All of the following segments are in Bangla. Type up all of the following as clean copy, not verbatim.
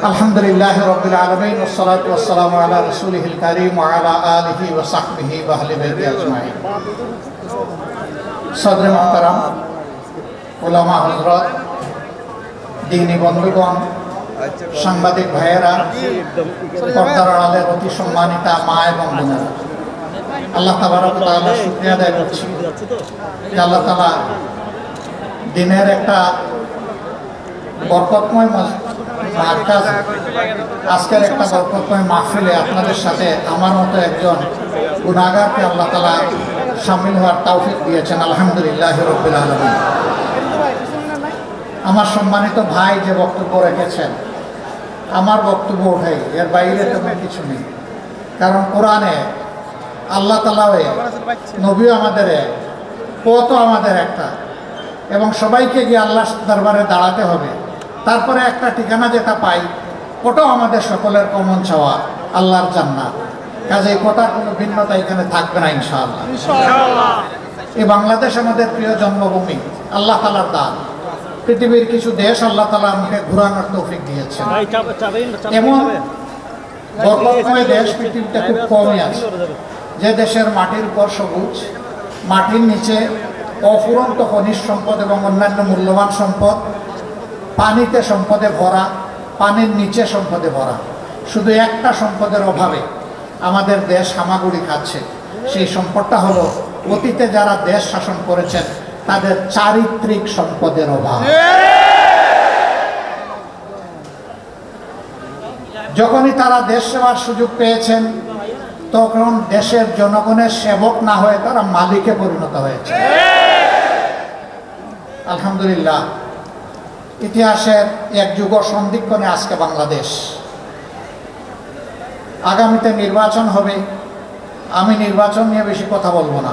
আলহামদুলিল্লাহি রাব্বিল আলামিন ওয়াসসালাতু ওয়াসসালামু আলা রাসূলিহিল কারীম ওয়া আলা আলিহি ওয়া সাহবিহি ওয়া আহলি বাইতি আজমাইন। সদরে মুহতারাম, উলামা হযরত, দ্বীনী বন্ধুগণ, সাংবাদিক ভাইয়েরা, পর্দার আড়ালের অতি সম্মানিতা মা এবং বোনেরা, আল্লাহ তাবারক ওয়া তাআলা শুকরিয়া আদায় করছি যে আল্লাহ তাআলা দিনের একটা বরকতময় মার্কাজ, আজকের একটা বরকতময় মাহফিলে আপনাদের সাথে আমার মতো একজন গুনাহগারকে আল্লাহ তাআলা শামিল হওয়ার তৌফিক দিয়েছেন। আলহামদুলিল্লাহি রাব্বিল আলামিন। আমার সম্মানিত ভাই যে বক্তব্য রেখেছেন, আমার বক্তব্য ওঠাই, এর বাইরে তেমন কিছু নেই। কারণ কোরআনে আল্লাহ তাআলা, নবীও আমাদের, পথও আমাদের একটা, এবং সবাইকে গিয়ে আল্লাহর দরবারে দাঁড়াতে হবে। তারপরে একটা ঠিকানা যেটা পাই, ওটাও আমাদের সকলের কমন চাওয়া, আল্লাহর জান্নাত। কাজে কথার কোনো ভিন্নতা এখানে থাকবে না ইনশাআল্লাহ। এই বাংলাদেশ আমাদের প্রিয় জন্মভূমি, আল্লাহ তাআলার দান। পৃথিবীর কিছু দেশ আল্লাহ তাআলা আমাকে ঘোরানোর তৌফিক দিয়েছেন। এমন বরকতময় দেশ পৃথিবীতে খুব কমই আছে, যে দেশের মাটির উপর সবুজ, মাটির নিচে অফুরন্ত খনিজ সম্পদ এবং অন্যান্য মূল্যবান সম্পদ, পানিতে সম্পদে ভরা, পানির নিচে সম্পদে ভরা। শুধু একটা সম্পদের অভাবে আমাদের দেশ হামাগুড়ি খাচ্ছে। সেই সম্পদটা হলো অতীতে যারা দেশ শাসন করেছেন তাদের চারিত্রিক সম্পদের অভাব। যখনই তারা দেশ সেবার সুযোগ পেয়েছেন, তখন দেশের জনগণের সেবক না হয়ে তারা মালিকে পরিণত হয়েছে। আলহামদুলিল্লাহ, ইতিহাসের এক যুগ সন্ধিক্ষণে আজকে বাংলাদেশ। আগামীতে নির্বাচন হবে। আমি নির্বাচন নিয়ে বেশি কথা বলবো না।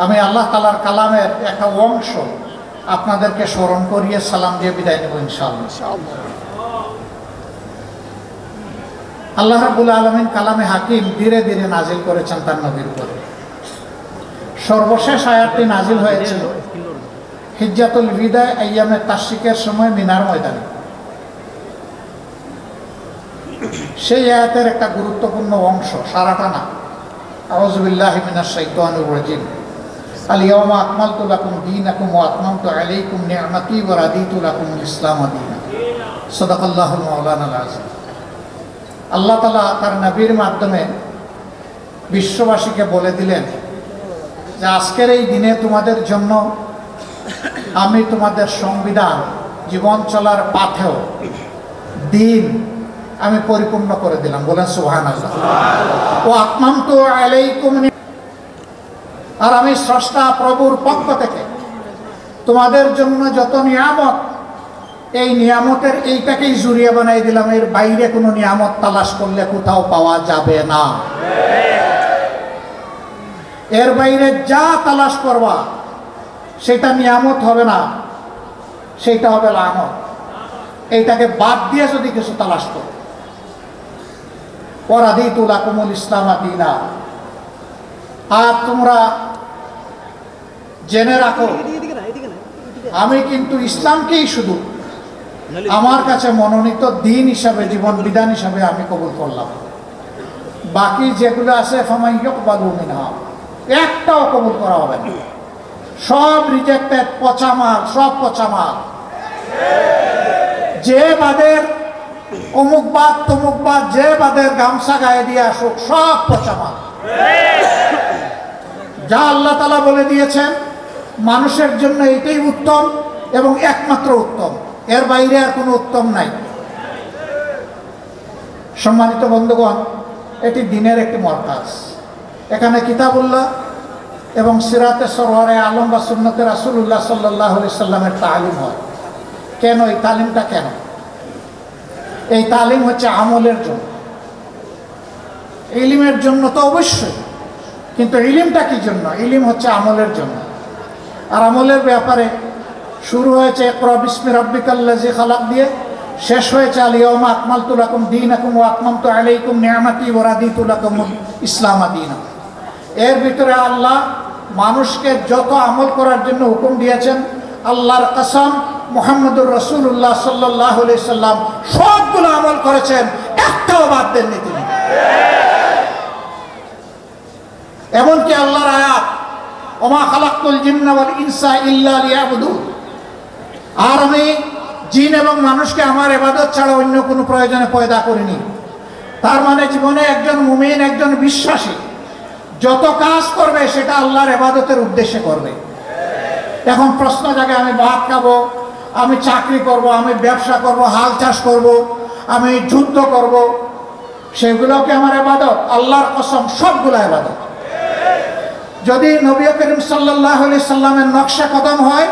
আমি আল্লাহ তাআলার কালামের একটা অংশ আপনাদেরকে স্মরণ করিয়ে সালাম দিয়ে বিদায় নেব ইনশাআল্লাহ। আল্লাহ রাব্বুল আলামিন কালামে হাকিম ধীরে ধীরে নাজিল করেছেন তার নবীর উপরে। সর্বশেষ আয়াতটি নাজিল হয়েছিল হিজ্জাতুল বিদায় আইয়ামে তাশরিকের সময় মিনার ময়দানে। সেই আয়াতের একটা গুরুত্বপূর্ণ অংশ, সারাটা না। আউযু বিল্লাহি মিনাশ শাইতানির রাজিম। আল ইয়াওমা আকমালতু লাকুম দীনাকুম ওয়া আতমামতু আলাইকুম নি'মাতি ওয়া রাদিতু লাকুমুল ইসলাম দীনা। সাদাকাল্লাহুল মাওলানাল আযীম। আল্লাহ তাআলা তার নবীর মাধ্যমে বিশ্ববাসীকে বলে দিলেন যে আজকের এই দিনে তোমাদের জন্য আমি তোমাদের সংবিধান, জীবন চলার পাথেয় দিন আমি পরিপূর্ণ করে দিলাম। বলেন সুবহানাল্লাহ। ওয়া আতমামতু আলাইকুম, আর আমি স্রষ্টা প্রভুর পক্ষ থেকে তোমাদের জন্য যত নিয়ামত, এই নিয়ামতের এইটাকেই জুড়িয়ে বানাই দিলাম। এর বাইরে কোনো নিয়ামত তালাশ করলে কোথাও পাওয়া যাবে না। এর বাইরে যা তালাশ করবা সেটা নিয়ামত হবে না, সেটা হবে লানত। এইটাকে বাদ দিয়ে যদি কিছু তালাশ করো, ওয়া রাদিতু লাকুমুল ইসলাম দীনা। আর তোমরা জেনে রাখো, আমি কিন্তু ইসলামকেই শুধু আমার কাছে মনোনীত দিন হিসাবে, জীবন বিধান হিসাবে আমি কবুল করলাম। বাকি যেগুলো আছে ফামান ইয়াকবালু মিনহা, একটাও কবুল করা হবে না। সব রিজেক্টেড, পচা মাল, সব পচা মাল। যে বাদের অমুকবাদ তমুকবাদ, যে বাদের গামছা গায়ে দিয়ে আসুক, সব পচা মাল। যা আল্লাহ তাআলা বলে দিয়েছেন মানুষের জন্য এটাই উত্তম এবং একমাত্র উত্তম, এর বাইরে আর কোনো উত্তম নাই। সম্মানিত বন্ধুগণ, এটি দিনের একটি মরকাজ। এখানে কিতাবুল্লাহ এবং সিরাতে সরওয়ারে আলম বা সুন্নতে রাসূলুল্লাহ সাল্লাল্লাহু আলাইহি সাল্লামের তালিম হয়। কেন এই তালিমটা? কেন এই তালিম? হচ্ছে আমলের জন্য। ইলমের জন্য তো অবশ্যই, কিন্তু ইলমটা কি জন্য? ইলম হচ্ছে আমলের জন্য। আর আমলের ব্যাপারে শুরু হয়েছে ইকরা বিসমি রাব্বিকাল্লাযী খালাক দিয়ে, শেষ হয়েছে আল ইয়াওমা আকমালতু লাকুম দীনাকুম ওয়া আতমামতু আলাইকুম নি'মাতি ওয়া রাদিতু লাকুমুল ইসলাম দীনা। এর ভিতরে আল্লাহ মানুষকে যত আমল করার জন্য হুকুম দিয়েছেন, আল্লাহর কসম মুহাম্মদুর রাসূলুল্লাহ সাল্লাল্লাহু আলাইহি সাল্লাম সবগুলো আমল করেছেন, একটাও বাদ দেননি তিনি। এমনকি আল্লাহর আয়াত ওমা খালাকতুল জিন্না ওয়াল ইনসা ইল্লা লিয়াবুদুন, আর আমি জিন এবং মানুষকে আমার ইবাদত ছাড়া অন্য কোনো প্রয়োজনে পয়দা করিনি। তার মানে জীবনে একজন মুমিন, একজন বিশ্বাসী যত কাজ করবে সেটা আল্লাহর ইবাদতের উদ্দেশ্যে করবে। এখন প্রশ্ন জাগে আমি ভাত খাবো, আমি চাকরি করব, আমি ব্যবসা করব, হাল চাষ করব, আমি যুদ্ধ করব, সেগুলো কি আমার ইবাদত? আল্লাহর কসম সবগুলো ইবাদত। যদি নবী করিম সাল্লাল্লাহু আলাইহি সাল্লামের নকশা কদম হয়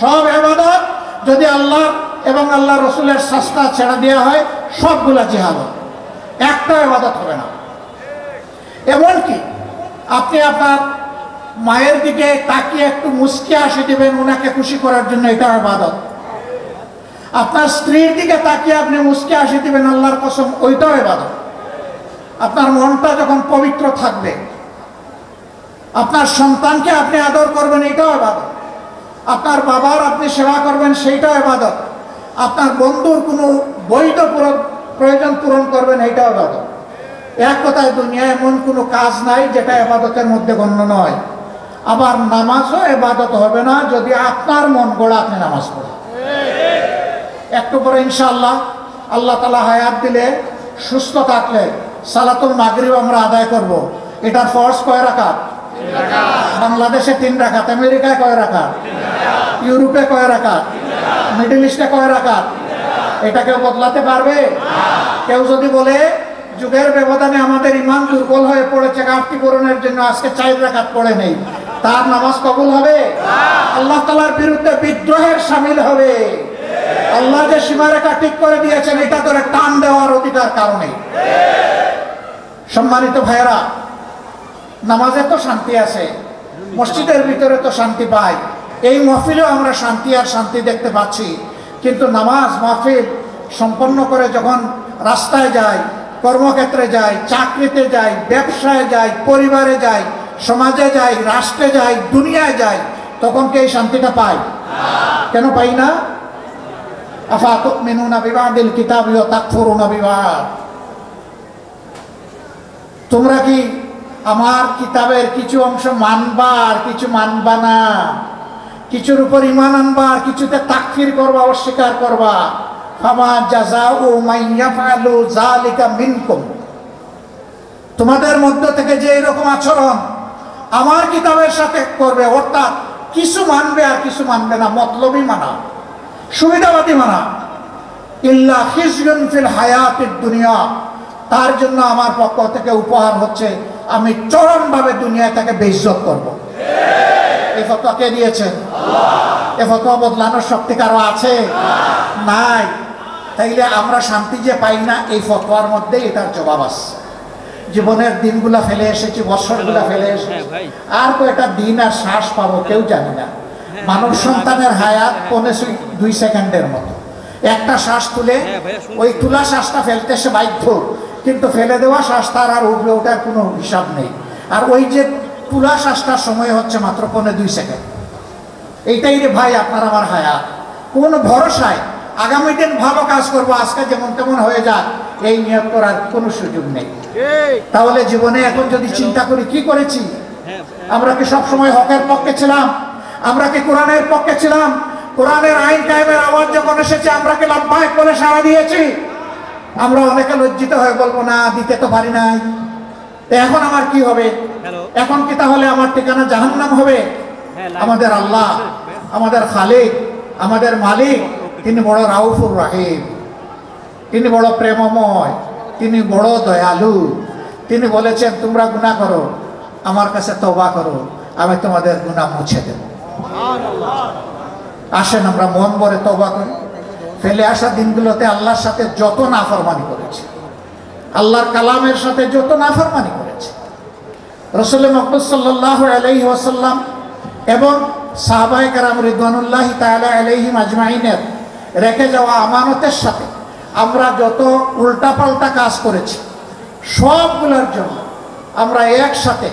সব ইবাদত, যদি আল্লাহ এবং আল্লাহ রসুলের শাস্তা ছেড়ে দেওয়া হয় সবগুলা জিহাদত, একটা ইবাদত হবে না। এমনকি আপনি আপনার মায়ের দিকে তাকিয়ে একটু মুস্কি হাসি দিবেন ওনাকে খুশি করার জন্য, এটা ইবাদত। আপনার স্ত্রীর দিকে তাকিয়ে আপনি মুস্কি হাসি দিবেন আল্লাহর কসম, ওইটাও ইবাদত। আপনার মনটা যখন পবিত্র থাকবে, আপনার সন্তানকে আপনি আদর করবেন, এটাও ইবাদত। আপনার বাবার আপনি সেবা করবেন, সেইটাও ইবাদত। আপনার বন্ধুর কোনো বৈধ প্রয়োজন পূরণ করবেন, এইটাও ইবাদত। এক কথায় দুনিয়ায় এমন কোনো কাজ নাই যেটা ইবাদতের মধ্যে গণ্য নয়। আবার নামাজও ইবাদত হবে না যদি আপনার মন গড়া আপনি নামাজ পড়েন। একটু পরে ইনশাআল্লাহ আল্লাহ তাআলা হায়াত দিলে, সুস্থ থাকলে সালাতুল মাগরিব আমরা আদায় করব। এটার ফরজ কয় রাকাত? বাংলাদেশে 3 রাকাত, আমেরিকায় কয় রাকাত, ইউরোপে কয় রাকাত, মিডল ইস্টে কয় রাকাত? এটা কেউ বদলাতে পারবে? কেউ যদি বলে যুগের ব্যবধানে আমাদের ইমান দুর্বল হয়ে পড়েছে, ঘাটতি পূরণের জন্য আজকে 4 রাকাত পড়ে নেই, তার নামাজ কবুল হবে? আল্লাহ তাআলার বিরুদ্ধে বিদ্রোহের শামিল হবে। আল্লাহ যে সীমারেখা ঠিক করে দিয়েছেন এটা ধরে টান দেওয়ার অধিকার কারণে। সম্মানিত ভাইয়েরা, নামাজে তো শান্তি আছে, মসজিদের ভিতরে তো শান্তি পাই, এই মাহফিলেও আমরা শান্তি আর শান্তি দেখতে পাচ্ছি। কিন্তু নামাজ মাহফিল সম্পন্ন করে যখন রাস্তায় যাই, কর্মক্ষেত্রে যাই, চাকরিতে যাই, ব্যবসায় যাই, পরিবারে যাই, সমাজে যাই, রাষ্ট্রে যাই, দুনিয়ায় যাই, তখন কি এই শান্তিটা পাই? কেন পাই না? আফা তুমিনুনা বিবাদিল কিতাবি ওয়া তাকফুরুনা বিবাদ, তোমরা কি আমার কিতাবের কিছু অংশ মানবা আর কিছু মানবা না? কিছুর উপর ঈমান আনবা আর কিছুতে তাকফির করবা, অস্বীকার করবা। ফামা জাযাউ মান ইয়াফআলু যালিকা মিনকুম, তোমাদের মধ্য থেকে যে এরকম আচরণ আমার কিতাবের সাথে করবে, অর্থাৎ কিছু মানবে আর কিছু মানবে না, মতলবী মানা, সুবিধাবাদী মানা, ইল্লা খিজয়ুন ফিল হায়াতিদ দুনিয়া, তার জন্য আমার পক্ষ থেকে উপহার হচ্ছে আমি চরমভাবে দুনিয়ায় তাকে বেইজ্জত করব। এই ফতোয়া কে দিয়েছেন? এই ফতোয়া বদলানোর শক্তি কারো আছে? নাই। তাইলে আমরা শান্তি যে পাই না, এই ফতোয়ার মধ্যে এটার জবাব আছে। জীবনের দিনগুলা ফেলে এসেছি, বছরগুলা ফেলে এসেছি, আর কয়েকটা দিন আর শ্বাস পাবো কেউ জানি না। মানব সন্তানের হায়াত 2 সেকেন্ডের মতো। একটা শ্বাস তুলে ওই তুলা শ্বাসটা ফেলতে সে বাধ্য, কিন্তু ফেলে দেওয়া শ্বাস তার আর উঠবে ওঠার কোনো হিসাব নেই। আর ওই যে তুলা শ্বাসটার সময় হচ্ছে মাত্র 2 সেকেন্ড। এইটাই রে ভাই আপনার আমার হায়াত। কোন ভরসায় আগামী দিন ভালো কাজ করবো, আজকে যেমন তেমন হয়ে যাক এই নিয়ত করার কোনো সুযোগ নেই। তাহলে জীবনে এখন যদি চিন্তা করি কি করেছি, আমরা কি সবসময় হকের পক্ষে ছিলাম? আমরা কি কোরআনের পক্ষে ছিলাম? কোরআনের আইন কায়েমের আওয়াজ যখন এসেছে আমরা কি লাভবাহিক বলে সাড়া দিয়েছি? আমরা অনেকে লজ্জিত হয়ে বলবো না, দিতে তো পারি নাই, এখন আমার কি হবে? এখন কি তাহলে আমার ঠিকানা জাহান্নাম হবে? আমাদের আল্লাহ, আমাদের খালিক, আমাদের মালিক, তিনি বড় রাউফুর রাহিম, তিনি বড় প্রেমময়, তিনি বড় দয়ালু। তিনি বলেছেন তোমরা গুনাহ করো, আমার কাছে তওবা করো, আমি তোমাদের গুনাহ মুছে দেব। আসেন আমরা মন ভরে তওবা করি। ফেলে আসা দিনগুলোতে আল্লাহর সাথে যত নাফরমানি করেছি, আল্লাহর কালামের সাথে যত নাফরমানি করেছি, রাসূল মুহাম্মদ সাল্লাল্লাহু আলাইহি ওয়াসাল্লাম এবং সাহাবায়ে কেরাম রিদওয়ানুল্লাহি তাআলা আলাইহিম আজমাইনের রেখে যাওয়া আমানতের সাথে আমরা যত উল্টাপাল্টা কাজ করেছি, সবগুলোর জন্য আমরা একসাথে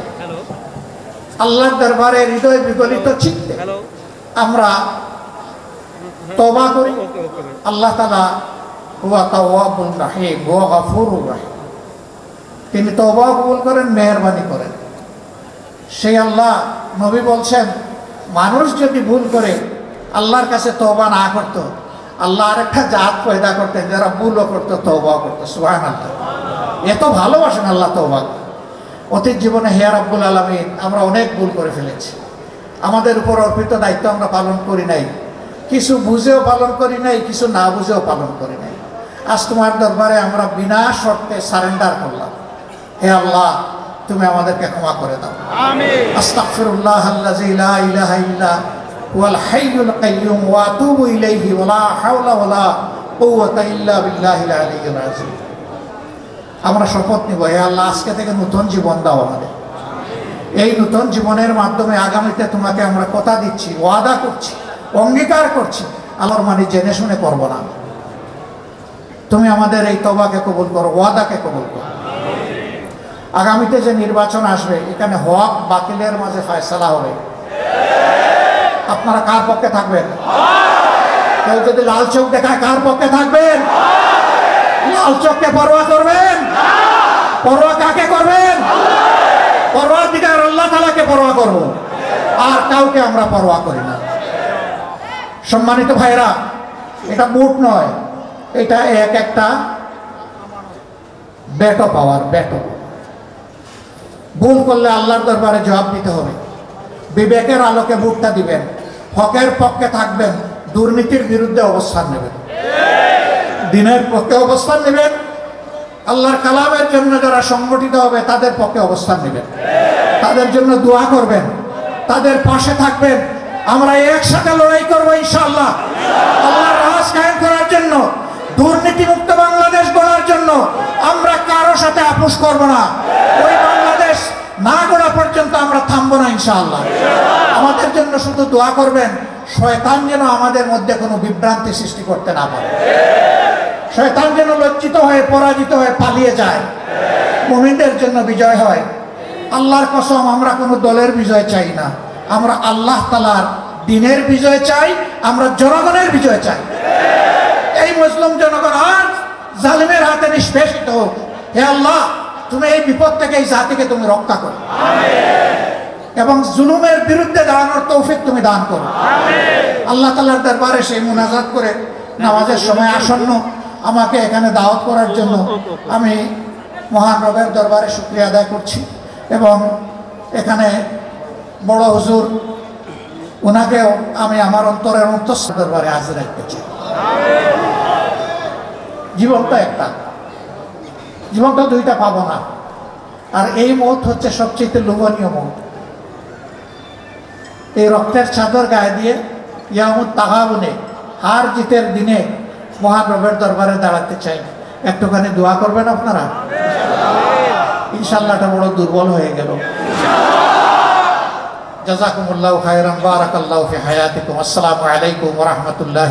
আল্লাহর দরবারে হৃদয় বিগলিত চিত্তে আমরা তওবা করি। আল্লাহ তাআলা হুয়া তাওয়াবুর রাহিম ওয়া গফুরুর রাহিম, তিনি তওবা কবুল করেন, মেহেরবানি করেন। সেই আল্লাহ, নবী বলছেন, মানুষ যদি ভুল করে আল্লাহর কাছে তওবা না করতো, আল্লাহ আরেকটা জাত পয়দা করতেন যারা ভুলও করতো, তওবা করতো। সুবহানাল্লাহ। এত ভালোবাসেন আল্লাহ তওবা। অতীত জীবনে হে রাব্বুল আলামিন আমরা অনেক ভুল করে ফেলেছি, আমাদের উপর অর্পিত দায়িত্ব আমরা পালন করি নাই, কিছু বুঝেও পালন করি নাই, কিছু না বুঝেও পালন করি নাই। আজ তোমার দরবারে আমরা বিনা শর্তে সারেন্ডার করলাম। হে আল্লাহ, তুমি আমাদেরকে ক্ষমা করে দাও। আমিন। আস্তাগফিরুল্লাহ আল্লাযী লা ইলাহা ইল্লা হুয়াল হাইয়ুল কাইয়্যুম ওয়া আতুবু ইলাইহি ওয়া লা হাওলা ওয়া লা কুওয়াতা ইল্লা বিল্লাহিল আলিয়্যিল আযীম। আমরা শপথ নিব, হে আল্লাহ, আজকে থেকে নতুন জীবন দাও আমাদের। এই নতুন জীবনের মাধ্যমে আগামীতে তোমাকে আমরা কথা দিচ্ছি, ওয়াদা করছি, অঙ্গীকার করছি, আল্লাহর মানে জেনে শুনে করব না। তুমি আমাদের এই তওবাকে কবুল করো, ওয়াদাকে কবুল করো। আগামীতে যে নির্বাচন আসবে, এখানে হক বাতিলের মাঝে ফয়সালা হবে। আপনারা কার পক্ষে থাকবেন? কেউ যদি লাল চোখ দেখায়, কার পক্ষে থাকবেন? লাল চোখকে পরোয়া করবেন? পরোয়া কাকে করবেন? পরওয়ারদিগার আল্লাহ তাআলাকে পরোয়া করব, আর কাউকে আমরা পরোয়া করি না। সম্মানিত ভাইরা, এটা বুট নয়, এটা একটা বেটো পাওয়ার, বেটো। ভুল করলে আল্লাহর দরবারে জবাব দিতে হবে। বিবেকের আলোকে ভোটটা দিবেন, হকের পক্ষে থাকবেন, দুর্নীতির বিরুদ্ধে অবস্থান নেবেন, দিনের পক্ষে অবস্থান নেবেন, আল্লাহর কালামের জন্য যারা সংগঠিত হবে তাদের পক্ষে অবস্থান নেবেন, তাদের জন্য দোয়া করবেন, তাদের পাশে থাকবেন। আমরা একসাথে লড়াই করবো ইনশাআল্লাহ, আল্লাহর রাজ কায়েম করার জন্য, দুর্নীতিমুক্ত বাংলাদেশ গড়ার জন্য। আমরা কারো সাথে আপোষ করব না। ওই বাংলাদেশ না গড়া পর্যন্ত আমরা থামবো না ইনশাআল্লাহ। আমাদের জন্য শুধু দোয়া করবেন, শয়তান যেন আমাদের মধ্যে কোনো বিভ্রান্তি সৃষ্টি করতে না পারে, শয়তান যেন লজ্জিত হয়ে পরাজিত হয়ে পালিয়ে যায়, মুমিনদের জন্য বিজয় হয়। আল্লাহর কসম, আমরা কোনো দলের বিজয় চাই না, আমরা আল্লাহ তাআলার দ্বীনের বিজয় চাই, আমরা জনগণের বিজয় চাই। এই মুসলিম জনগণ আজ জালিমের হাতে নিষ্পেষিত হোক। হে আল্লাহ, তুমি এই বিপদ থেকে এই জাতিকে তুমি রক্ষা করো এবং জুলুমের বিরুদ্ধে দাঁড়ানোর তৌফিক তুমি দান করো। আল্লাহ তাআলার দরবারে সেই মুনাজাত করে নামাজের সময় আসন্ন আমাকে এখানে দাওয়াত করার জন্য আমি মহান রবের দরবারে শুকরিয়া আদায় করছি এবং এখানে বড় হুজুর ওনাকেও আমি আমার অন্তরের অন্তঃস্থ দরবারে হাজির রাখতে চাই। জীবনটা একটা, জীবনটা দুইটা পাবো না, আর এই মৌত হচ্ছে সবচেয়ে লোভনীয় মৌত। এই রক্তের চাদর গায়ে দিয়ে ইয়ামুত তাগাবুনে, হার জিতের দিনে মহান রবের দরবারে দাঁড়াতে চাই। একটুখানি দোয়া করবেন আপনারা ইনশাআল্লাহ। এটা বড় দুর্বল হয়ে গেল। জাযাকুমুল্লাহু খায়রান, বারাকাল্লাহু ফি হায়াতিকুম। আসসালামু আলাইকুম ওয়া রাহমাতুল্লাহ।